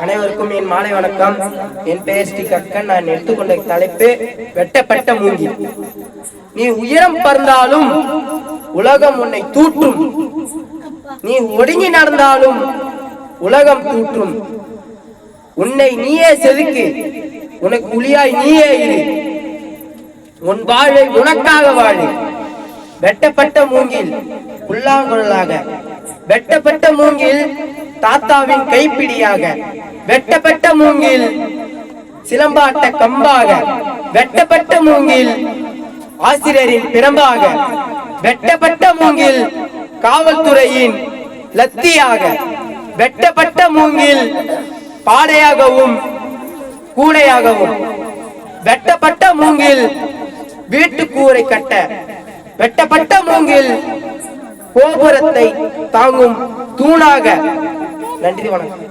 அனைவருக்கும் என் மாலை வணக்கம். என் பெயர் ஸ்ரீ கக்கன். நான் எடுத்துக்கொண்ட தலைப்பு வெட்டப்பட்ட மூங்கில். நீ உயரம் பறந்தாலும் உலகம் உன்னை தூற்றும், நீ ஒடுங்கி நடந்தாலும் உலகம் தூற்றும். உன்னை நீயே செதுக்கு, உனக்கு புலியாய் நீயே இரு, உன் வாழை உனக்காக வாழு. வெட்டப்பட்ட மூங்கில் புல்லாங்குழலாக, வெட்டப்பட்ட மூங்கில் தாத்தாவின் கைப்பிடியாக, வெட்டப்பட்ட மூங்கில் சிலம்பாட்ட கம்பாக, வெட்டப்பட்ட மூங்கில் ஆசிரியரின் பிரம்பாக, வெட்டப்பட்ட மூங்கில் காவல்துறையின் லத்தியாக, வெட்டப்பட்ட மூங்கில் பாடையாகவும் கூடையாகவும், வெட்டப்பட்ட மூங்கில் வீட்டு கூரை கட்ட, வெட்டப்பட்ட மூங்கில் கோபுரத்தை தாங்கும் தூணாக. நன்றி, வணக்கம்.